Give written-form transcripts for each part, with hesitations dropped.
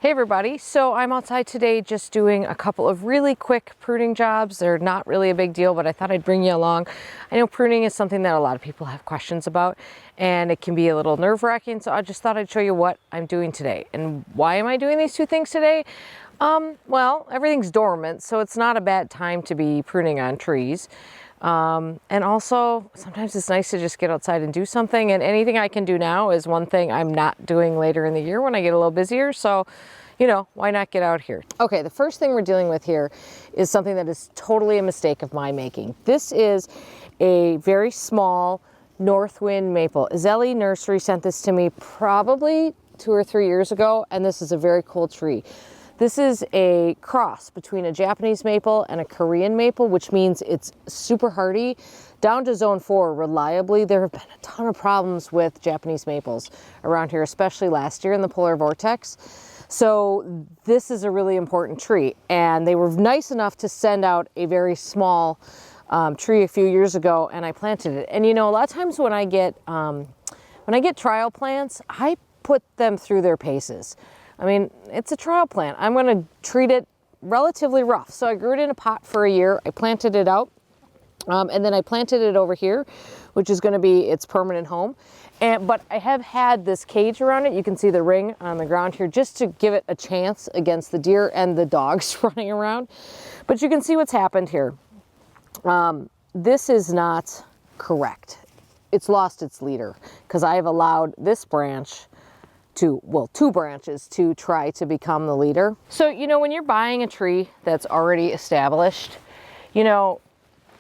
Hey everybody, so I'm outside today just doing a couple of really quick pruning jobs. They're not really a big deal, but I thought I'd bring you along. I know pruning is something that a lot of people have questions about and it can be a little nerve-wracking, so I just thought I'd show you what I'm doing today. And why am I doing these two things today? Well, everything's dormant, so it's not a bad time to be pruning on trees. And also sometimes it's nice to just get outside and do something, and anything I can do now is one thing I'm not doing later in the year when I get a little busier. So, you know, why not get out here? Okay, the first thing we're dealing with here is something that is totally a mistake of my making. This is a very small Northwind Maple. Zelly Nursery sent this to me probably 2 or 3 years ago, and this is a very cool tree. This is a cross between a Japanese maple and a Korean maple, which means it's super hardy. Down to zone 4 reliably. There have been a ton of problems with Japanese maples around here, especially last year in the polar vortex. So this is a really important tree, and they were nice enough to send out a very small tree a few years ago, and I planted it. And you know, a lot of times when I get trial plants, I put them through their paces. I mean, it's a trial plant. I'm going to treat it relatively rough. So I grew it in a pot for a year. I planted it out, and then I planted it over here, which is going to be its permanent home. But I have had this cage around it. You can see the ring on the ground here just to give it a chance against the deer and the dogs running around. But you can see what's happened here. This is not correct. It's lost its leader because I have allowed this branch two branches to try to become the leader. So, you know, when you're buying a tree that's already established, you know,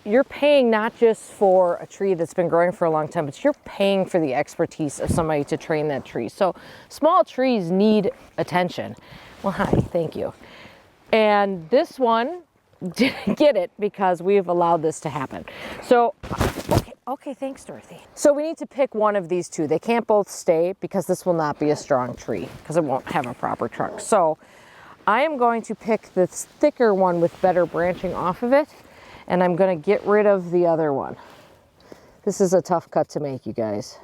you're paying not just for a tree that's been growing for a long time, but you're paying for the expertise of somebody to train that tree. So small trees need attention. Well, hi, thank you. And this one didn't get it because we've allowed this to happen. So, okay, thanks, Dorothy. So we need to pick one of these two. They can't both stay because this will not be a strong tree because it won't have a proper trunk. So I am going to pick this thicker one with better branching off of it, and I'm going to get rid of the other one. This is a tough cut to make, you guys.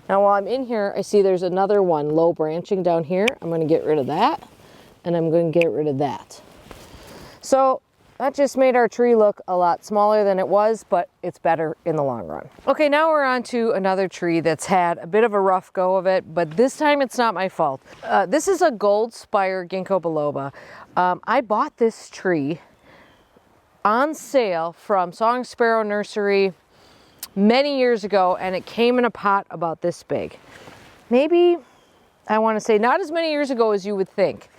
Now while I'm in here, I see there's another one low branching down here. I'm going to get rid of that, and I'm going to get rid of that. So that just made our tree look a lot smaller than it was, but it's better in the long run. Okay, now we're on to another tree that's had a bit of a rough go of it, but this time it's not my fault. This is a Goldspire ginkgo biloba. I bought this tree on sale from Song Sparrow Nursery many years ago, and it came in a pot about this big. Maybe, I want to say not as many years ago as you would think,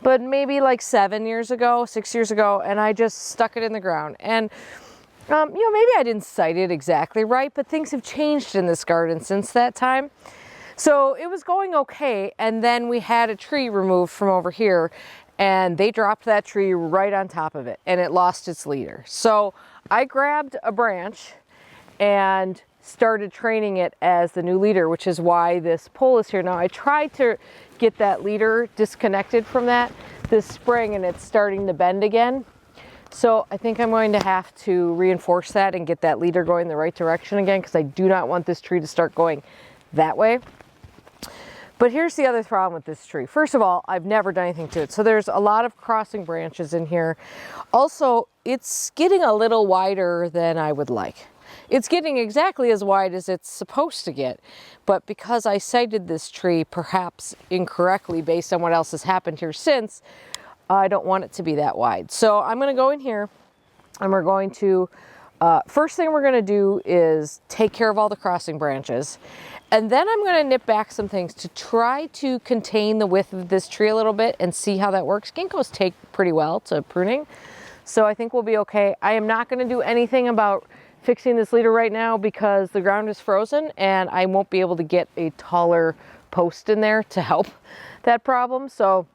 but maybe like 6 years ago, and I just stuck it in the ground. And, you know, maybe I didn't site it exactly right, but things have changed in this garden since that time. So it was going okay, and then we had a tree removed from over here, and they dropped that tree right on top of it, and it lost its leader. So I grabbed a branch and started training it as the new leader, which is why this pole is here. Now I tried to get that leader disconnected from this spring, and it's starting to bend again. So I think I'm going to have to reinforce that and get that leader going the right direction again, because I do not want this tree to start going that way. But here's the other problem with this tree. First of all, I've never done anything to it. So there's a lot of crossing branches in here. Also, it's getting a little wider than I would like. It's getting exactly as wide as it's supposed to get, but because I sited this tree perhaps incorrectly based on what else has happened here since, I don't want it to be that wide. So I'm going to go in here, and we're going to, first thing we're going to do is take care of all the crossing branches, and then I'm going to nip back some things to try to contain the width of this tree a little bit and see how that works. Ginkgos take pretty well to pruning, so I think we'll be okay. I am not going to do anything about fixing this leader right now because the ground is frozen and I won't be able to get a taller post in there to help that problem. So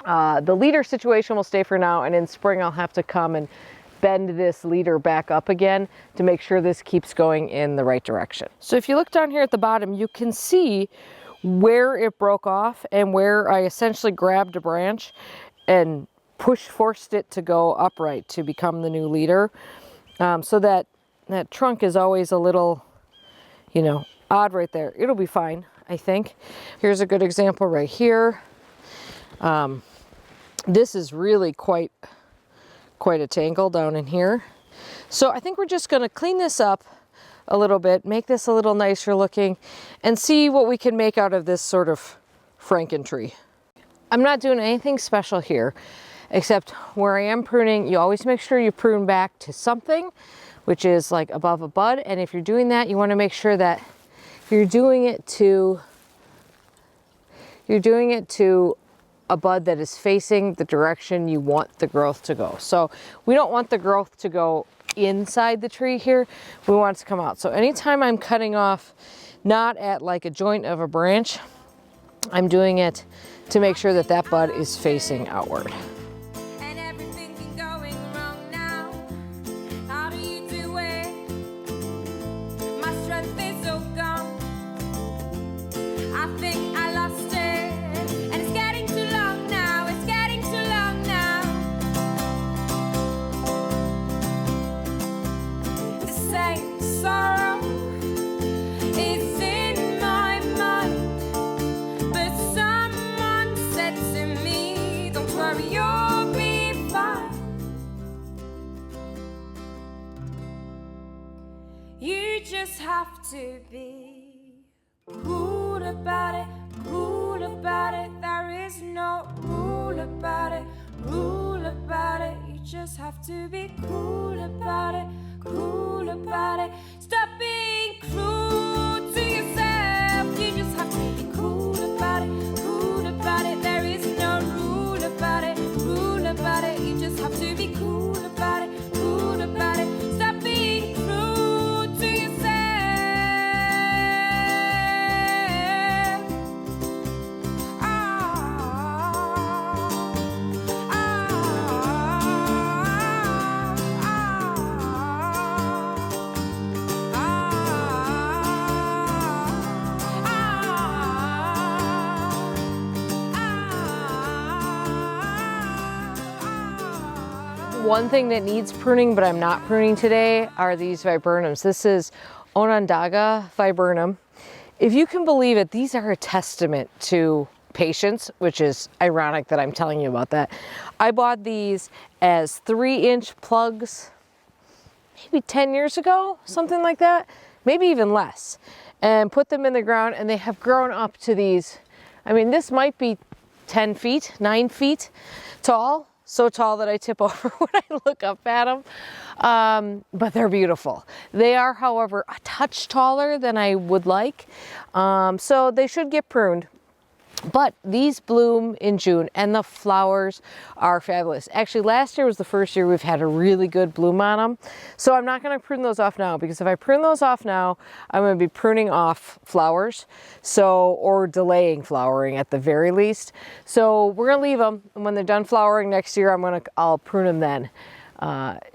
the leader situation will stay for now, and in spring I'll have to come and bend this leader back up again to make sure this keeps going in the right direction. So if you look down here at the bottom, you can see where it broke off and where I essentially grabbed a branch and forced it to go upright to become the new leader. So that trunk is always a little, you know, odd right there. It'll be fine. I think. Here's a good example right here. This is really quite a tangle down in here. So I think we're just going to clean this up a little bit, make this a little nicer looking, and see what we can make out of this sort of Franken tree. I'm not doing anything special here, except where I am pruning, you always make sure you prune back to something, which is like above a bud. And if you're doing that, you want to make sure that you're doing it to a bud that is facing the direction you want the growth to go. So we don't want the growth to go inside the tree here. We want it to come out. So anytime I'm cutting off, not at like a joint of a branch, I'm doing it to make sure that that bud is facing outward. Have to be cool about it, cool about it. There is no rule about it, rule about it. You just have to be cool about it, cool about it. Stop being cruel to yourself. You just have to be cool about it, cool about it. There is no rule about it, rule about it. You just have to be cool about it, cool about it. Stop being cruel to yourself. One thing that needs pruning, but I'm not pruning today, are these viburnums. This is Onondaga viburnum. If you can believe it, these are a testament to patience, which is ironic that I'm telling you about that. I bought these as 3-inch plugs maybe 10 years ago, something like that, maybe even less, and put them in the ground, and they have grown up to these. I mean, this might be 10 feet, 9 feet tall. So tall that I tip over when I look up at them, but they're beautiful. They are, however, a touch taller than I would like, so they should get pruned. But these bloom in June and the flowers are fabulous. Actually, last year was the first year we've had a really good bloom on them. So I'm not going to prune those off now, because if I prune those off now, I'm going to be pruning off flowers, or delaying flowering at the very least. So we're going to leave them, and when they're done flowering next year, I'll prune them then.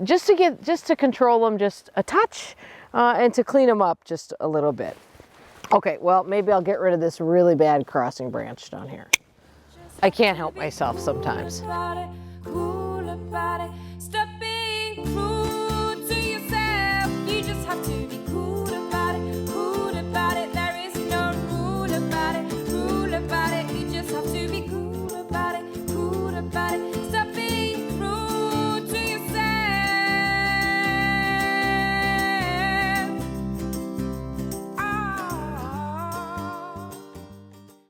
Just to control them just a touch, and to clean them up just a little bit. Okay, well, maybe I'll get rid of this really bad crossing branch down here. I can't help myself sometimes. Cool about it. Stop being cruel to yourself. You just have to be cool about it, cool about it. There is no rule about it, rule about it. You just have to be cool.